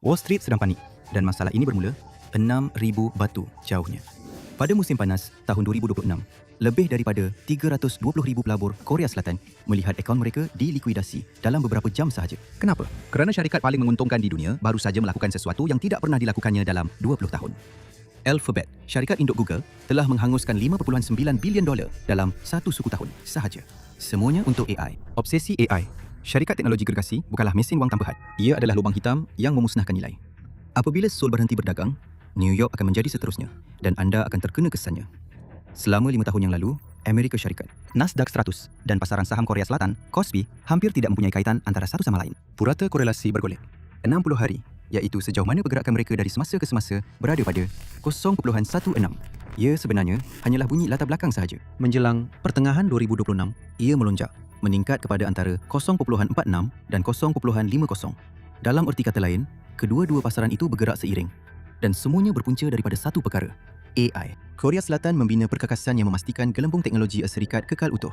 Wall Street sedang panik dan masalah ini bermula 6,000 batu jauhnya. Pada musim panas tahun 2026, lebih daripada 320,000 pelabur Korea Selatan melihat akaun mereka dilikuidasi dalam beberapa jam sahaja. Kenapa? Kerana syarikat paling menguntungkan di dunia baru saja melakukan sesuatu yang tidak pernah dilakukannya dalam 20 tahun. Alphabet, syarikat induk Google, telah menghanguskan $5.9 bilion dalam satu suku tahun sahaja. Semuanya untuk AI. Obsesi AI. Syarikat teknologi gergasi bukanlah mesin wang tambahan. Ia adalah lubang hitam yang memusnahkan nilai. Apabila Seoul berhenti berdagang, New York akan menjadi seterusnya dan anda akan terkena kesannya. Selama 5 tahun yang lalu, Amerika Syarikat, Nasdaq 100 dan pasaran saham Korea Selatan, KOSPI, hampir tidak mempunyai kaitan antara satu sama lain. Purata korelasi bergolek. 60 hari, iaitu sejauh mana pergerakan mereka dari semasa ke semasa berada pada 0.16. Ia sebenarnya hanyalah bunyi latar belakang sahaja. Menjelang pertengahan 2026, ia melonjak, meningkat kepada antara 0.46 dan 0.50. Dalam erti kata lain, kedua-dua pasaran itu bergerak seiring dan semuanya berpunca daripada satu perkara, AI. Korea Selatan membina perkakasan yang memastikan gelembung teknologi Syarikat kekal utuh.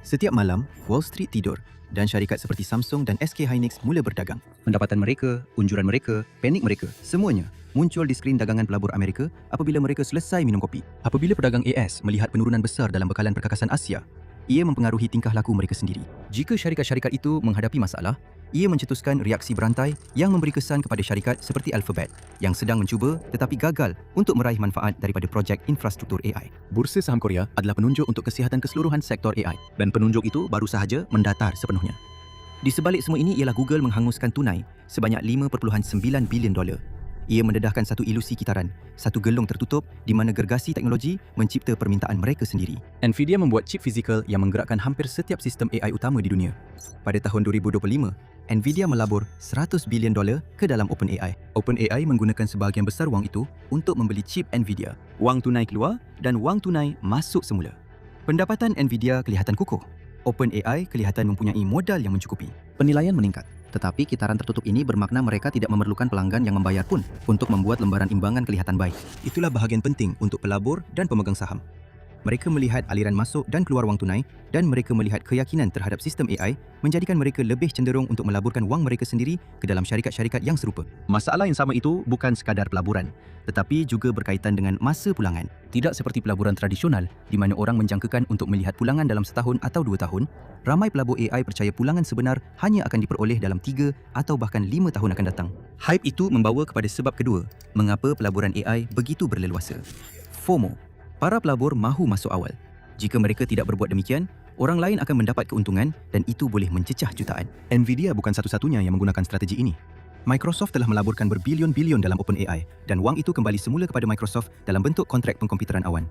Setiap malam, Wall Street tidur dan syarikat seperti Samsung dan SK Hynix mula berdagang. Pendapatan mereka, unjuran mereka, panik mereka, semuanya muncul di skrin dagangan pelabur Amerika apabila mereka selesai minum kopi. Apabila pedagang AS melihat penurunan besar dalam bekalan perkakasan Asia, ia mempengaruhi tingkah laku mereka sendiri. Jika syarikat-syarikat itu menghadapi masalah, ia mencetuskan reaksi berantai yang memberi kesan kepada syarikat seperti Alphabet yang sedang mencuba tetapi gagal untuk meraih manfaat daripada projek infrastruktur AI. Bursa saham Korea adalah penunjuk untuk kesihatan keseluruhan sektor AI dan penunjuk itu baru sahaja mendatar sepenuhnya. Di sebalik semua ini ialah Google menghanguskan tunai sebanyak $5.9 bilion. Ia mendedahkan satu ilusi kitaran, satu gelung tertutup di mana gergasi teknologi mencipta permintaan mereka sendiri. Nvidia membuat chip fizikal yang menggerakkan hampir setiap sistem AI utama di dunia. Pada tahun 2025, Nvidia melabur $100 bilion ke dalam OpenAI. OpenAI menggunakan sebahagian besar wang itu untuk membeli chip Nvidia. Wang tunai keluar dan wang tunai masuk semula. Pendapatan Nvidia kelihatan kukuh. OpenAI kelihatan mempunyai modal yang mencukupi. Penilaian meningkat. Tetapi kitaran tertutup ini bermakna mereka tidak memerlukan pelanggan yang membayar pun untuk membuat lembaran imbangan kelihatan baik. Itulah bahagian penting untuk pelabur dan pemegang saham. Mereka melihat aliran masuk dan keluar wang tunai dan mereka melihat keyakinan terhadap sistem AI menjadikan mereka lebih cenderung untuk melaburkan wang mereka sendiri ke dalam syarikat-syarikat yang serupa. Masalah yang sama itu bukan sekadar pelaburan, tetapi juga berkaitan dengan masa pulangan. Tidak seperti pelaburan tradisional di mana orang menjangkakan untuk melihat pulangan dalam setahun atau 2 tahun, ramai pelabur AI percaya pulangan sebenar hanya akan diperoleh dalam 3 atau bahkan 5 tahun akan datang. Hype itu membawa kepada sebab kedua, mengapa pelaburan AI begitu berleluasa. FOMO. Para pelabur mahu masuk awal. Jika mereka tidak berbuat demikian, orang lain akan mendapat keuntungan dan itu boleh mencecah jutaan. Nvidia bukan satu-satunya yang menggunakan strategi ini. Microsoft telah melaburkan berbilion-bilion dalam OpenAI dan wang itu kembali semula kepada Microsoft dalam bentuk kontrak pengkomputeran awan.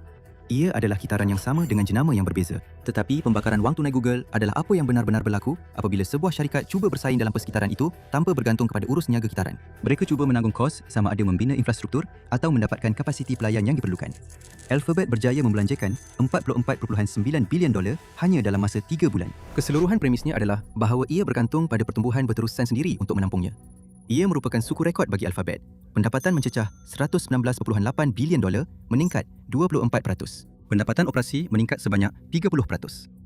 Ia adalah kitaran yang sama dengan jenama yang berbeza. Tetapi pembakaran wang tunai Google adalah apa yang benar-benar berlaku apabila sebuah syarikat cuba bersaing dalam persekitaran itu tanpa bergantung kepada urus niaga kitaran. Mereka cuba menanggung kos sama ada membina infrastruktur atau mendapatkan kapasiti pelayan yang diperlukan. Alphabet berjaya membelanjakan $44.9 bilion hanya dalam masa 3 bulan. Keseluruhan premisnya adalah bahawa ia bergantung pada pertumbuhan berterusan sendiri untuk menampungnya. Ia merupakan suku rekod bagi Alphabet. Pendapatan mencecah $119.8 bilion, meningkat 24%. Pendapatan operasi meningkat sebanyak 30%.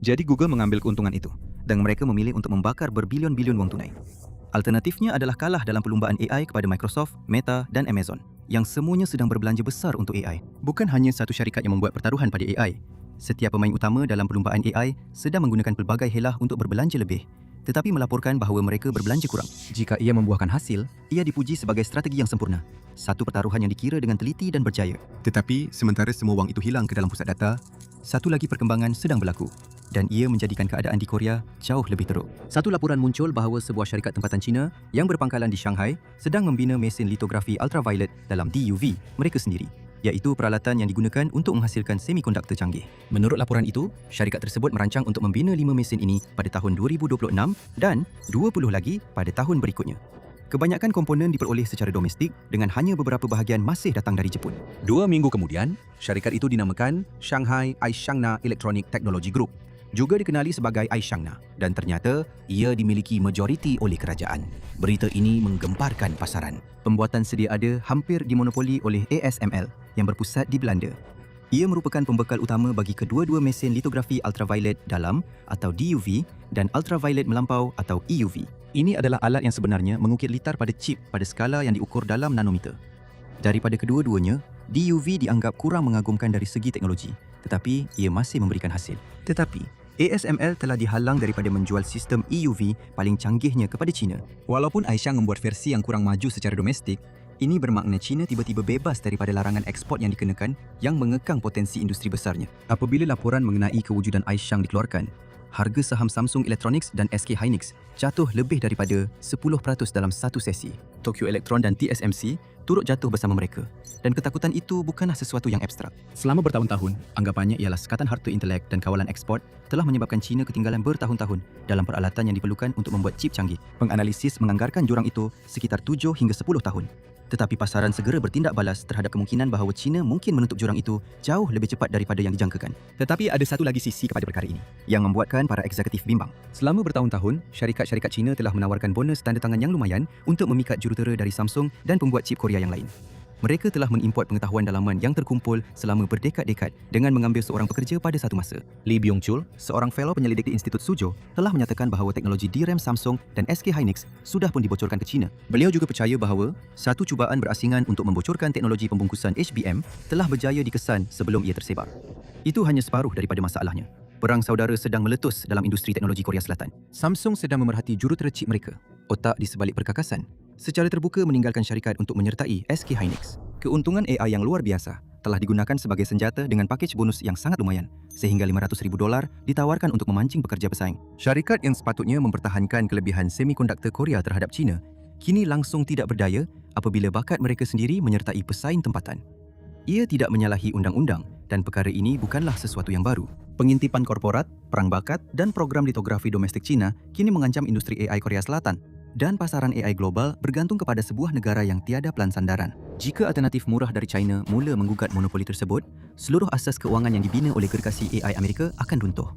Jadi Google mengambil keuntungan itu dan mereka memilih untuk membakar berbilion-bilion wang tunai. Alternatifnya adalah kalah dalam perlumbaan AI kepada Microsoft, Meta dan Amazon yang semuanya sedang berbelanja besar untuk AI. Bukan hanya satu syarikat yang membuat pertaruhan pada AI. Setiap pemain utama dalam perlumbaan AI sedang menggunakan pelbagai helah untuk berbelanja lebih, tetapi melaporkan bahawa mereka berbelanja kurang. Jika ia membuahkan hasil, ia dipuji sebagai strategi yang sempurna. Satu pertaruhan yang dikira dengan teliti dan berjaya. Tetapi sementara semua wang itu hilang ke dalam pusat data, satu lagi perkembangan sedang berlaku dan ia menjadikan keadaan di Korea jauh lebih teruk. Satu laporan muncul bahawa sebuah syarikat tempatan Cina yang berpangkalan di Shanghai sedang membina mesin litografi ultraviolet dalam DUV mereka sendiri, iaitu peralatan yang digunakan untuk menghasilkan semikonduktor canggih. Menurut laporan itu, syarikat tersebut merancang untuk membina 5 mesin ini pada tahun 2026 dan 20 lagi pada tahun berikutnya. Kebanyakan komponen diperoleh secara domestik dengan hanya beberapa bahagian masih datang dari Jepun. 2 minggu kemudian, syarikat itu dinamakan Shanghai Aishangna Electronic Technology Group, juga dikenali sebagai Aishangna, dan ternyata ia dimiliki majoriti oleh kerajaan. Berita ini menggemparkan pasaran. Pembuatan sedia ada hampir dimonopoli oleh ASML yang berpusat di Belanda. Ia merupakan pembekal utama bagi kedua-dua mesin litografi ultraviolet dalam atau DUV dan ultraviolet melampau atau EUV. Ini adalah alat yang sebenarnya mengukir litar pada chip pada skala yang diukur dalam nanometer. Daripada kedua-duanya, DUV dianggap kurang mengagumkan dari segi teknologi, tetapi ia masih memberikan hasil. Tetapi, ASML telah dihalang daripada menjual sistem EUV paling canggihnya kepada China. Walaupun Aishang membuat versi yang kurang maju secara domestik, ini bermakna China tiba-tiba bebas daripada larangan ekspor yang dikenakan yang mengekang potensi industri besarnya. Apabila laporan mengenai kewujudan Aishang dikeluarkan, harga saham Samsung Electronics dan SK Hynix jatuh lebih daripada 10% dalam satu sesi. Tokyo Electron dan TSMC turut jatuh bersama mereka, dan ketakutan itu bukanlah sesuatu yang abstrak. Selama bertahun-tahun, anggapannya ialah sekatan harta intelek dan kawalan ekspor telah menyebabkan China ketinggalan bertahun-tahun dalam peralatan yang diperlukan untuk membuat chip canggih. Penganalisis menganggarkan jurang itu sekitar 7 hingga 10 tahun. Tetapi pasaran segera bertindak balas terhadap kemungkinan bahawa China mungkin menutup jurang itu jauh lebih cepat daripada yang dijangkakan. Tetapi ada satu lagi sisi kepada perkara ini yang membuatkan para eksekutif bimbang. Selama bertahun-tahun, syarikat-syarikat China telah menawarkan bonus tanda tangan yang lumayan untuk memikat jurutera dari Samsung dan pembuat chip Korea yang lain. Mereka telah mengimport pengetahuan dalaman yang terkumpul selama berdekad-dekad dengan mengambil seorang pekerja pada satu masa. Lee Byung-chul, seorang fellow penyelidik di Institut Suzhou, telah menyatakan bahawa teknologi DRAM Samsung dan SK Hynix sudah pun dibocorkan ke China. Beliau juga percaya bahawa satu cubaan berasingan untuk membocorkan teknologi pembungkusan HBM telah berjaya dikesan sebelum ia tersebar. Itu hanya separuh daripada masalahnya. Perang saudara sedang meletus dalam industri teknologi Korea Selatan. Samsung sedang memerhati jurutera chip mereka, otak di sebalik perkakasan, secara terbuka meninggalkan syarikat untuk menyertai SK Hynix. Keuntungan AI yang luar biasa telah digunakan sebagai senjata dengan pakej bonus yang sangat lumayan, sehingga $500,000 ditawarkan untuk memancing pekerja pesaing. Syarikat yang sepatutnya mempertahankan kelebihan semikonduktor Korea terhadap China, kini langsung tidak berdaya apabila bakat mereka sendiri menyertai pesaing tempatan. Ia tidak menyalahi undang-undang dan perkara ini bukanlah sesuatu yang baru. Pengintipan korporat, perang bakat dan program litografi domestik China kini mengancam industri AI Korea Selatan, dan pasaran AI global bergantung kepada sebuah negara yang tiada pelan sandaran. Jika alternatif murah dari China mula menggugat monopoli tersebut, seluruh asas keuangan yang dibina oleh gergasi AI Amerika akan runtuh.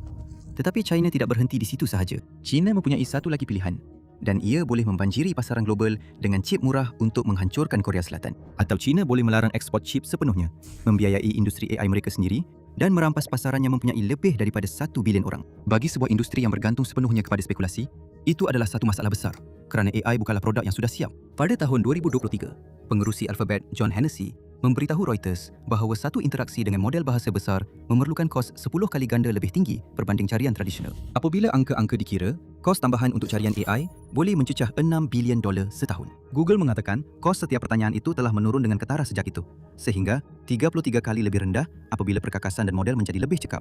Tetapi China tidak berhenti di situ sahaja. China mempunyai satu lagi pilihan, dan ia boleh membanjiri pasaran global dengan chip murah untuk menghancurkan Korea Selatan. Atau China boleh melarang ekspor chip sepenuhnya, membiayai industri AI mereka sendiri dan merampas pasaran yang mempunyai lebih daripada 1 bilion orang. Bagi sebuah industri yang bergantung sepenuhnya kepada spekulasi, itu adalah satu masalah besar kerana AI bukanlah produk yang sudah siap. Pada tahun 2023, pengerusi Alphabet John Hennessy memberitahu Reuters bahawa satu interaksi dengan model bahasa besar memerlukan kos 10 kali ganda lebih tinggi berbanding carian tradisional. Apabila angka-angka dikira, kos tambahan untuk carian AI boleh mencecah $6 bilion setahun. Google mengatakan kos setiap pertanyaan itu telah menurun dengan ketara sejak itu, sehingga 33 kali lebih rendah apabila perkakasan dan model menjadi lebih cekap.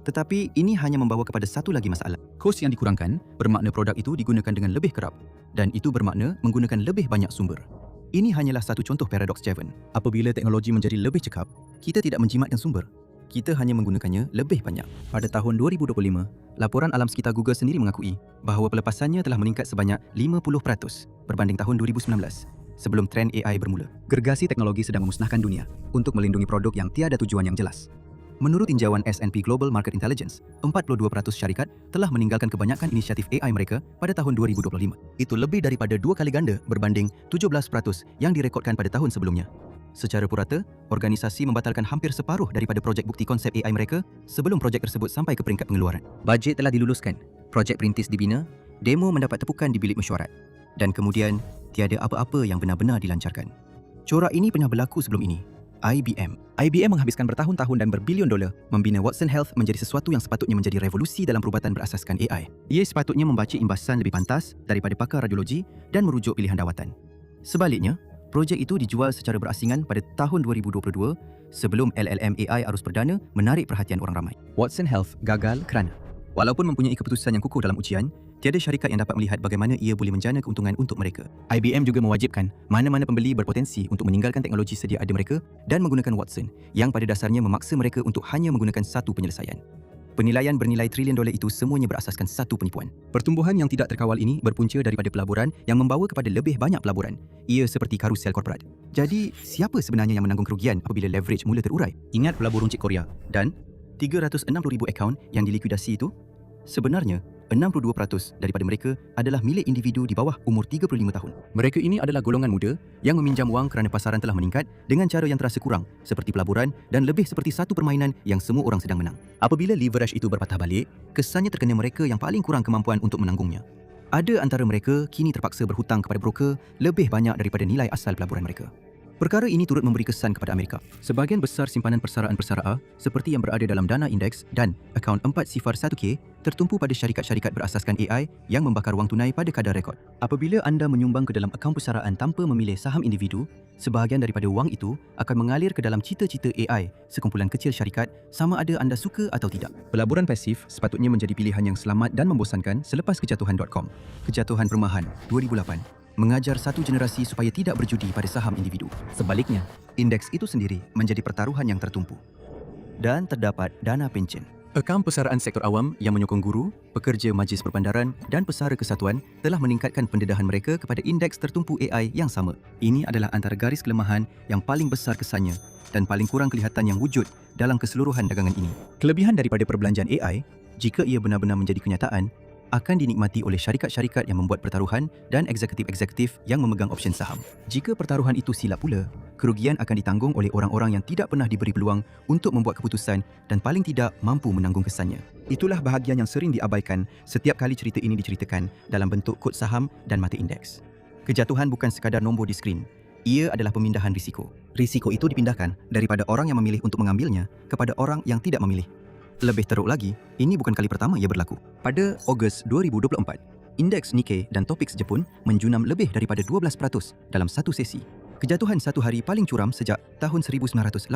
Tetapi ini hanya membawa kepada satu lagi masalah. Kos yang dikurangkan bermakna produk itu digunakan dengan lebih kerap, dan itu bermakna menggunakan lebih banyak sumber. Ini hanyalah satu contoh paradoks Jevon. Apabila teknologi menjadi lebih cekap, kita tidak menjimatkan sumber. Kita hanya menggunakannya lebih banyak. Pada tahun 2025, laporan alam sekitar Google sendiri mengakui bahawa pelepasannya telah meningkat sebanyak 50% berbanding tahun 2019 sebelum trend AI bermula. Gergasi teknologi sedang memusnahkan dunia untuk melindungi produk yang tiada tujuan yang jelas. Menurut tinjauan S&P Global Market Intelligence, 42% syarikat telah meninggalkan kebanyakan inisiatif AI mereka pada tahun 2025. Itu lebih daripada 2 kali ganda berbanding 17% yang direkodkan pada tahun sebelumnya. Secara purata, organisasi membatalkan hampir separuh daripada projek bukti konsep AI mereka sebelum projek tersebut sampai ke peringkat pengeluaran. Bajet telah diluluskan, projek perintis dibina, demo mendapat tepukan di bilik mesyuarat, dan kemudian tiada apa-apa yang benar-benar dilancarkan. Corak ini pernah berlaku sebelum ini. IBM menghabiskan bertahun-tahun dan berbilion dolar membina Watson Health menjadi sesuatu yang sepatutnya menjadi revolusi dalam perubatan berasaskan AI. Ia sepatutnya membaca imbasan lebih pantas daripada pakar radiologi dan merujuk pilihan dawatan. Sebaliknya, projek itu dijual secara berasingan pada tahun 2022 sebelum LLM AI arus perdana menarik perhatian orang ramai. Watson Health gagal kerana walaupun mempunyai keputusan yang kukuh dalam ujian, tiada syarikat yang dapat melihat bagaimana ia boleh menjana keuntungan untuk mereka. IBM juga mewajibkan mana-mana pembeli berpotensi untuk meninggalkan teknologi sedia ada mereka dan menggunakan Watson, yang pada dasarnya memaksa mereka untuk hanya menggunakan satu penyelesaian. Penilaian bernilai trilion dolar itu semuanya berasaskan satu penipuan. Pertumbuhan yang tidak terkawal ini berpunca daripada pelaburan yang membawa kepada lebih banyak pelaburan. Ia seperti karusel korporat. Jadi, siapa sebenarnya yang menanggung kerugian apabila leverage mula terurai? Ingat pelabur runcit Korea dan 360,000 akaun yang dilikuidasi itu? Sebenarnya, 62% daripada mereka adalah milik individu di bawah umur 35 tahun. Mereka ini adalah golongan muda yang meminjam wang kerana pasaran telah meningkat dengan cara yang terasa kurang seperti pelaburan dan lebih seperti satu permainan yang semua orang sedang menang. Apabila leverage itu berpatah balik, kesannya terkena mereka yang paling kurang kemampuan untuk menanggungnya. Ada antara mereka kini terpaksa berhutang kepada broker lebih banyak daripada nilai asal pelaburan mereka. Perkara ini turut memberi kesan kepada Amerika. Sebahagian besar simpanan persaraan-persara A seperti yang berada dalam dana indeks dan akaun 401k tertumpu pada syarikat-syarikat berasaskan AI yang membakar wang tunai pada kadar rekod. Apabila anda menyumbang ke dalam akaun persaraan tanpa memilih saham individu, sebahagian daripada wang itu akan mengalir ke dalam cita-cita AI, sekumpulan kecil syarikat, sama ada anda suka atau tidak. Pelaburan pasif sepatutnya menjadi pilihan yang selamat dan membosankan selepas kejatuhan.com. Kejatuhan permahan 2008 mengajar satu generasi supaya tidak berjudi pada saham individu. Sebaliknya, indeks itu sendiri menjadi pertaruhan yang tertumpu. Dan terdapat dana pencen. Akaun persaraan sektor awam yang menyokong guru, pekerja majlis perbandaran dan pesara kesatuan telah meningkatkan pendedahan mereka kepada indeks tertumpu AI yang sama. Ini adalah antara garis kelemahan yang paling besar kesannya dan paling kurang kelihatan yang wujud dalam keseluruhan dagangan ini. Kelebihan daripada perbelanjaan AI, jika ia benar-benar menjadi kenyataan, akan dinikmati oleh syarikat-syarikat yang membuat pertaruhan dan eksekutif-eksekutif yang memegang opsyen saham. Jika pertaruhan itu silap pula, kerugian akan ditanggung oleh orang-orang yang tidak pernah diberi peluang untuk membuat keputusan dan paling tidak mampu menanggung kesannya. Itulah bahagian yang sering diabaikan setiap kali cerita ini diceritakan dalam bentuk kod saham dan mata indeks. Kejatuhan bukan sekadar nombor di skrin. Ia adalah pemindahan risiko. Risiko itu dipindahkan daripada orang yang memilih untuk mengambilnya kepada orang yang tidak memilih. Lebih teruk lagi, ini bukan kali pertama ia berlaku. Pada Ogos 2024, indeks Nikkei dan Topix Jepun menjunam lebih daripada 12% dalam satu sesi. Kejatuhan satu hari paling curam sejak tahun 1987.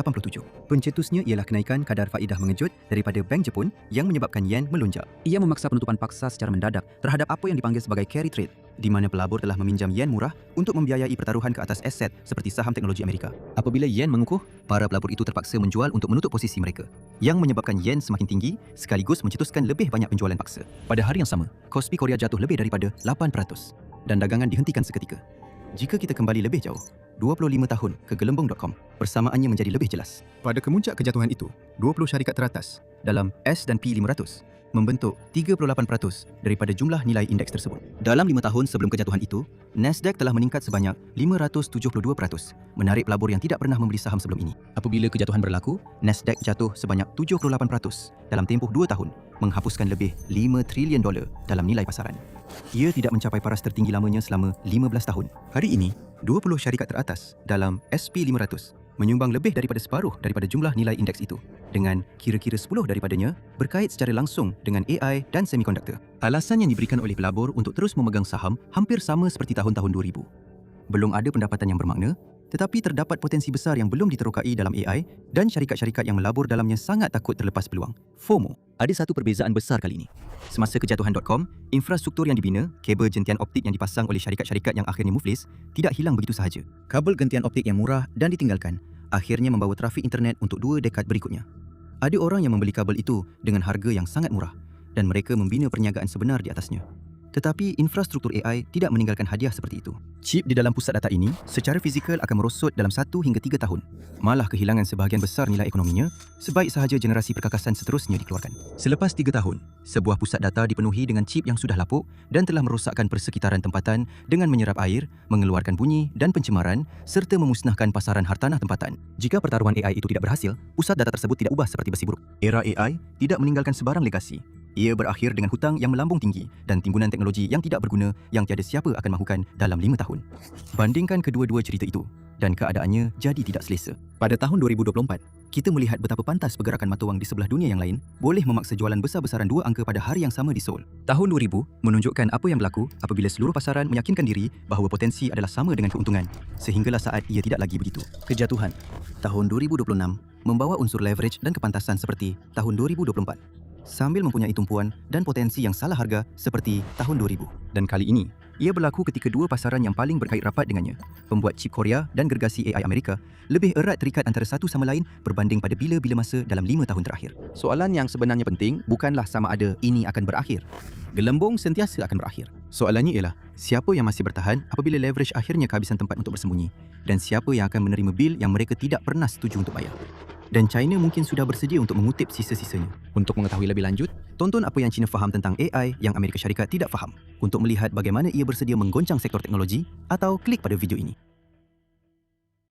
Pencetusnya ialah kenaikan kadar faedah mengejut daripada Bank Jepun yang menyebabkan yen melonjak. Ia memaksa penutupan paksa secara mendadak terhadap apa yang dipanggil sebagai carry trade, di mana pelabur telah meminjam yen murah untuk membiayai pertaruhan ke atas aset seperti saham teknologi Amerika. Apabila yen mengukuh, para pelabur itu terpaksa menjual untuk menutup posisi mereka, yang menyebabkan yen semakin tinggi sekaligus mencetuskan lebih banyak penjualan paksa. Pada hari yang sama, Kospi Korea jatuh lebih daripada 8% dan dagangan dihentikan seketika. Jika kita kembali lebih jauh, 25 tahun ke gelembung.com, persamaannya menjadi lebih jelas. Pada kemuncak kejatuhan itu, 20 syarikat teratas dalam S&P 500 membentuk 38% daripada jumlah nilai indeks tersebut. Dalam 5 tahun sebelum kejatuhan itu, Nasdaq telah meningkat sebanyak 572%, menarik pelabur yang tidak pernah membeli saham sebelum ini. Apabila kejatuhan berlaku, Nasdaq jatuh sebanyak 78% dalam tempoh 2 tahun, menghapuskan lebih $5 trilion dalam nilai pasaran. Ia tidak mencapai paras tertinggi lamanya selama 15 tahun. Hari ini, 20 syarikat teratas dalam SP 500 menyumbang lebih daripada separuh daripada jumlah nilai indeks itu, dengan kira-kira 10 daripadanya berkait secara langsung dengan AI dan semikonduktor. Alasan yang diberikan oleh pelabur untuk terus memegang saham hampir sama seperti tahun-tahun 2000. Belum ada pendapatan yang bermakna, tetapi terdapat potensi besar yang belum diterokai dalam AI dan syarikat-syarikat yang melabur dalamnya sangat takut terlepas peluang. FOMO. Ada satu perbezaan besar kali ini. Semasa kejatuhan.com, infrastruktur yang dibina, kabel gentian optik yang dipasang oleh syarikat-syarikat yang akhirnya muflis, tidak hilang begitu sahaja. Kabel gentian optik yang murah dan ditinggalkan, akhirnya membawa trafik internet untuk 2 dekad berikutnya. Ada orang yang membeli kabel itu dengan harga yang sangat murah dan mereka membina perniagaan sebenar di atasnya. Tetapi infrastruktur AI tidak meninggalkan hadiah seperti itu. Chip di dalam pusat data ini secara fizikal akan merosot dalam 1 hingga 3 tahun. Malah kehilangan sebahagian besar nilai ekonominya sebaik sahaja generasi perkakasan seterusnya dikeluarkan. Selepas 3 tahun, sebuah pusat data dipenuhi dengan chip yang sudah lapuk dan telah merosakkan persekitaran tempatan dengan menyerap air, mengeluarkan bunyi dan pencemaran serta memusnahkan pasaran hartanah tempatan. Jika pertaruhan AI itu tidak berhasil, pusat data tersebut tidak ubah seperti besi buruk. Era AI tidak meninggalkan sebarang legasi. Ia berakhir dengan hutang yang melambung tinggi dan timbunan teknologi yang tidak berguna yang tiada siapa akan mahukan dalam 5 tahun. Bandingkan kedua-dua cerita itu dan keadaannya jadi tidak selesa. Pada tahun 2024, kita melihat betapa pantas pergerakan mata wang di sebelah dunia yang lain boleh memaksa jualan besar-besaran 2 angka pada hari yang sama di Seoul. Tahun 2000 menunjukkan apa yang berlaku apabila seluruh pasaran meyakinkan diri bahawa potensi adalah sama dengan keuntungan, sehinggalah saat ia tidak lagi begitu. Kejatuhan tahun 2026 membawa unsur leverage dan kepantasan seperti tahun 2024. Sambil mempunyai tumpuan dan potensi yang salah harga seperti tahun 2000. Dan kali ini, ia berlaku ketika 2 pasaran yang paling berkait rapat dengannya, pembuat chip Korea dan gergasi AI Amerika, lebih erat terikat antara satu sama lain berbanding pada bila-bila masa dalam 5 tahun terakhir. Soalan yang sebenarnya penting bukanlah sama ada ini akan berakhir. Gelembung sentiasa akan berakhir. Soalannya ialah, siapa yang masih bertahan apabila leverage akhirnya kehabisan tempat untuk bersembunyi, dan siapa yang akan menerima bil yang mereka tidak pernah setuju untuk bayar. Dan China mungkin sudah bersedia untuk mengutip sisa-sisanya. Untuk mengetahui lebih lanjut, tonton apa yang China faham tentang AI yang Amerika Syarikat tidak faham. Untuk melihat bagaimana ia bersedia menggoncang sektor teknologi, atau klik pada video ini.